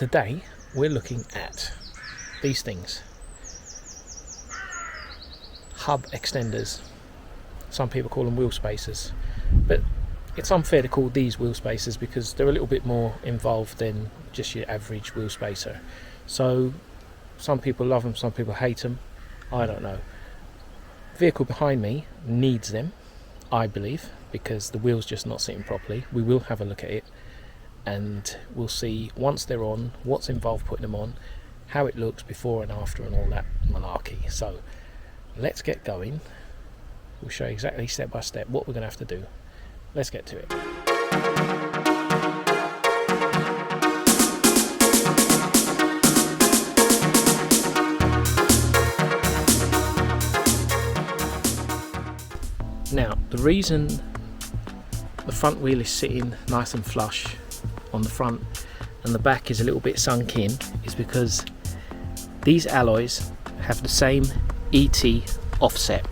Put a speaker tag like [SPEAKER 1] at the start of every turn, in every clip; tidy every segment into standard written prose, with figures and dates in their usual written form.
[SPEAKER 1] today we're looking at these things. Hub extenders. Some people call them wheel spacers, but it's unfair to call these wheel spacers because they're a little bit more involved than just your average wheel spacer. So some people love them, some people hate them. I don't know. The vehicle behind me needs them, I believe, because the wheel's just not sitting properly. We will have a look at it and we'll see once they're on what's involved putting them on, how it looks before and after and all that malarkey. So let's get going. We'll show you exactly step by step what we're going to have to do. Let's get to it. Now, the reason the front wheel is sitting nice and flush on the front and the back is a little bit sunk in is because these alloys have the same ET offset.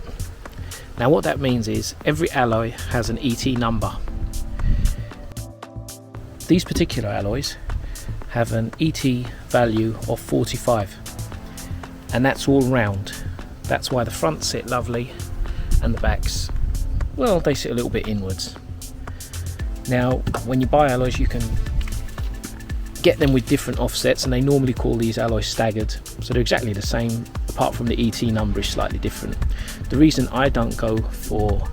[SPEAKER 1] Now what that means is every alloy has an ET number. These particular alloys have an ET value of 45 and that's all round. That's why the fronts sit lovely and the backs, well, they sit a little bit inwards. Now when you buy alloys you can get them with different offsets and they normally call these alloys staggered, so they're exactly the same apart from the ET number is slightly different. The reason I don't go for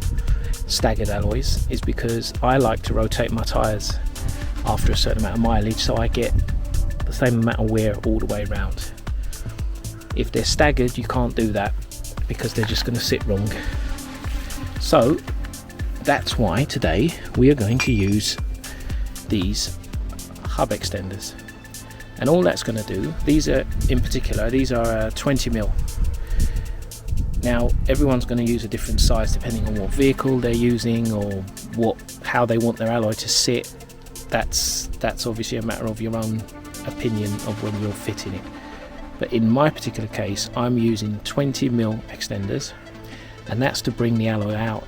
[SPEAKER 1] staggered alloys is because I like to rotate my tyres after a certain amount of mileage so I get the same amount of wear all the way around. If they're staggered you can't do that because they're just going to sit wrong. So that's why today we are going to use these hub extenders, and all that's going to do, these are in particular, these are 20mm. Now everyone's going to use a different size depending on what vehicle they're using or how they want their alloy to sit. That's obviously a matter of your own opinion of when you're fitting it, but in my particular case I'm using 20mm extenders, and that's to bring the alloy out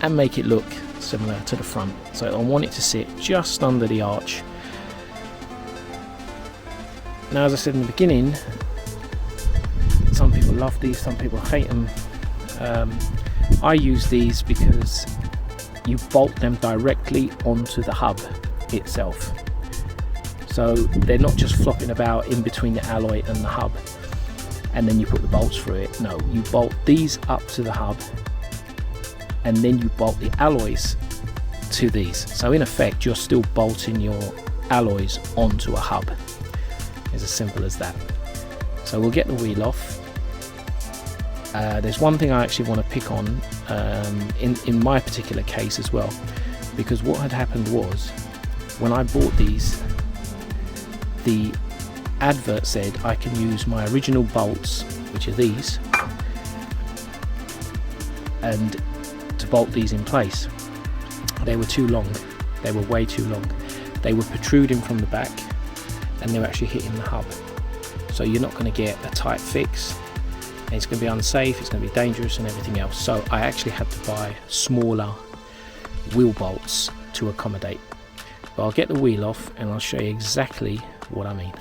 [SPEAKER 1] and make it look similar to the front. So I want it to sit just under the arch. Now as I said in the beginning, some people love these, some people hate them. I use these because you bolt them directly onto the hub itself. So they're not just flopping about in between the alloy and the hub and then you put the bolts through it. No, you bolt these up to the hub and then you bolt the alloys to these. So in effect you're still bolting your alloys onto a hub. It's as simple as that. So we'll get the wheel off. There's one thing I actually want to pick on in my particular case as well, because what had happened was when I bought these, the advert said I can use my original bolts, which are these, and to bolt these in place. They were too long, they were way too long. They were protruding from the back and they were actually hitting the hub. So you're not going to get a tight fix, and it's going to be unsafe, it's going to be dangerous and everything else. So I actually had to buy smaller wheel bolts to accommodate. But I'll get the wheel off and I'll show you exactly what I mean.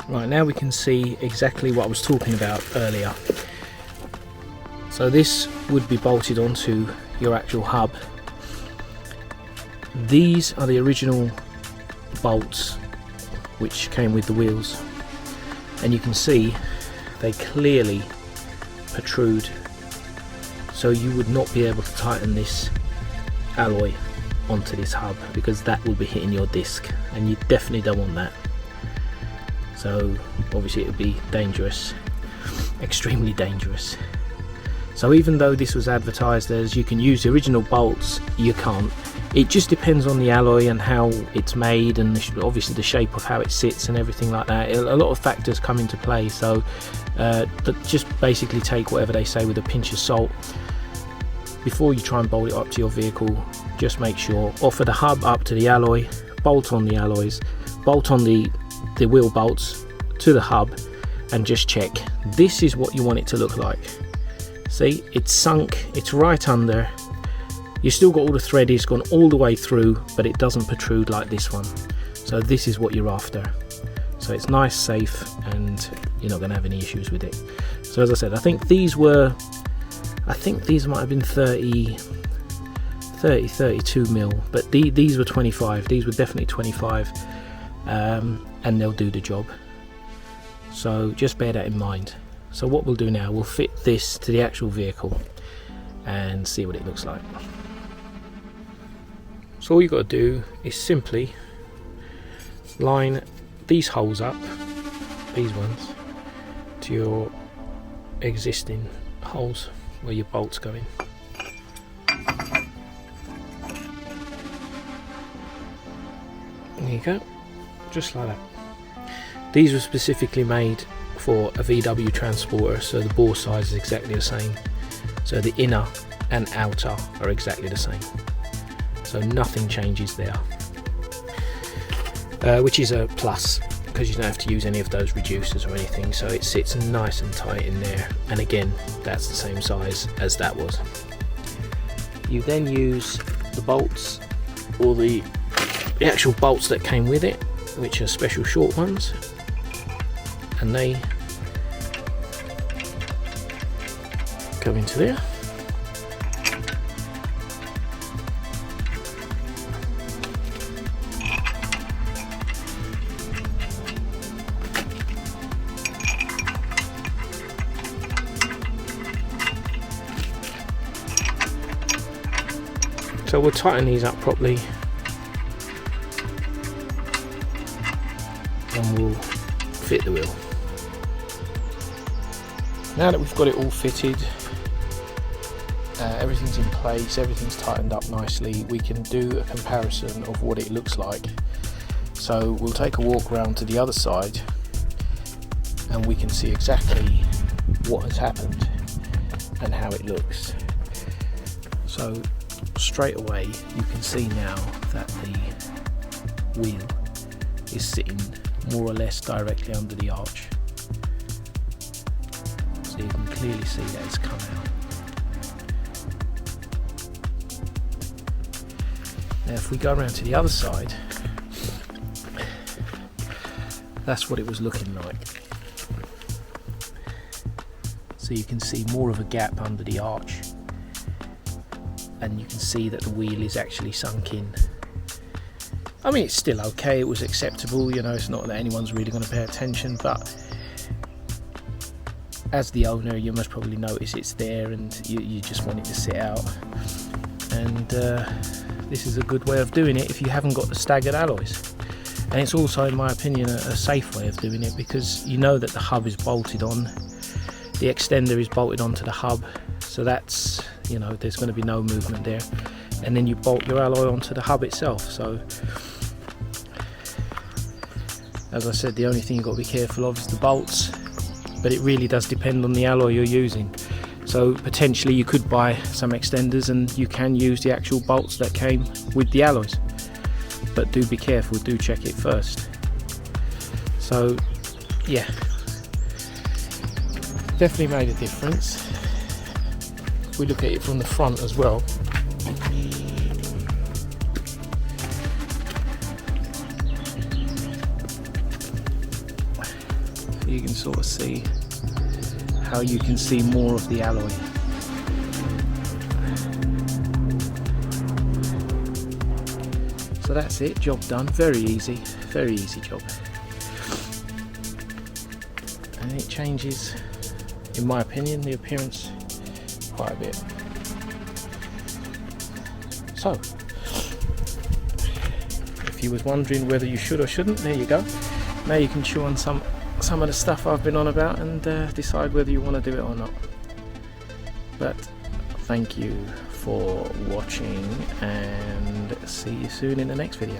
[SPEAKER 1] Right, now we can see exactly what I was talking about earlier. So this would be bolted onto your actual hub. These are the original bolts which came with the wheels, and you can see they clearly protrude, so you would not be able to tighten this alloy onto this hub because that will be hitting your disc and you definitely don't want that. So obviously it would be dangerous, extremely dangerous. So even though this was advertised as you can use the original bolts, you can't. It just depends on the alloy and how it's made, and obviously the shape of how it sits and everything like that. A lot of factors come into play, so just basically take whatever they say with a pinch of salt. Before you try and bolt it up to your vehicle, just make sure, offer the hub up to the alloy, bolt on the alloys, bolt on the wheel bolts to the hub, and just check. This is what you want it to look like. See, it's sunk, it's right under, You've still got all the thread, it's gone all the way through, but it doesn't protrude like this one. So this is what you're after. So it's nice, safe, and you're not going to have any issues with it. So as I said, I think these might have been 32 mil, but these were 25. These were definitely 25, and they'll do the job. So just bear that in mind. So what we'll do now, we'll fit this to the actual vehicle and see what it looks like. So all you've got to do is simply line these holes up, these ones, to your existing holes where your bolts go in. There you go, just like that. These were specifically made for a VW transporter, so the bore size is exactly the same. So the inner and outer are exactly the same. So nothing changes there, which is a plus, because you don't have to use any of those reducers or anything, so it sits nice and tight in there. And again, that's the same size as that was. You then use the bolts, or the actual bolts that came with it, which are special short ones, and they go into there. So we'll tighten these up properly, and we'll fit the wheel. Now that we've got it all fitted, everything's in place, everything's tightened up nicely, we can do a comparison of what it looks like. So we'll take a walk around to the other side and we can see exactly what has happened and how it looks. So straight away you can see now that the wheel is sitting more or less directly under the arch. So you can clearly see that it's come out. Now if we go around to the other side, that's what it was looking like. So you can see more of a gap under the arch, and you can see that the wheel is actually sunk in. I mean, it's still okay, it was acceptable, you know, it's not that anyone's really going to pay attention, but as the owner you must probably notice it's there, and you just want it to sit out. And this is a good way of doing it if you haven't got the staggered alloys. And it's also, in my opinion, a safe way of doing it, because you know that the hub is bolted on, the extender is bolted onto the hub, so that's, you know, there's going to be no movement there. And then you bolt your alloy onto the hub itself. So as I said, the only thing you've got to be careful of is the bolts, but it really does depend on the alloy you're using. So potentially you could buy some extenders and you can use the actual bolts that came with the alloys, but do be careful, do check it first. So yeah, definitely made a difference. If we look at it from the front as well, you can sort of see how you can see more of the alloy. So that's it, job done. Very easy job. And it changes, in my opinion, the appearance quite a bit. So if you was wondering whether you should or shouldn't, there you go. Now you can chew on some of the stuff I've been on about and decide whether you want to do it or not. But thank you for watching, and see you soon in the next video.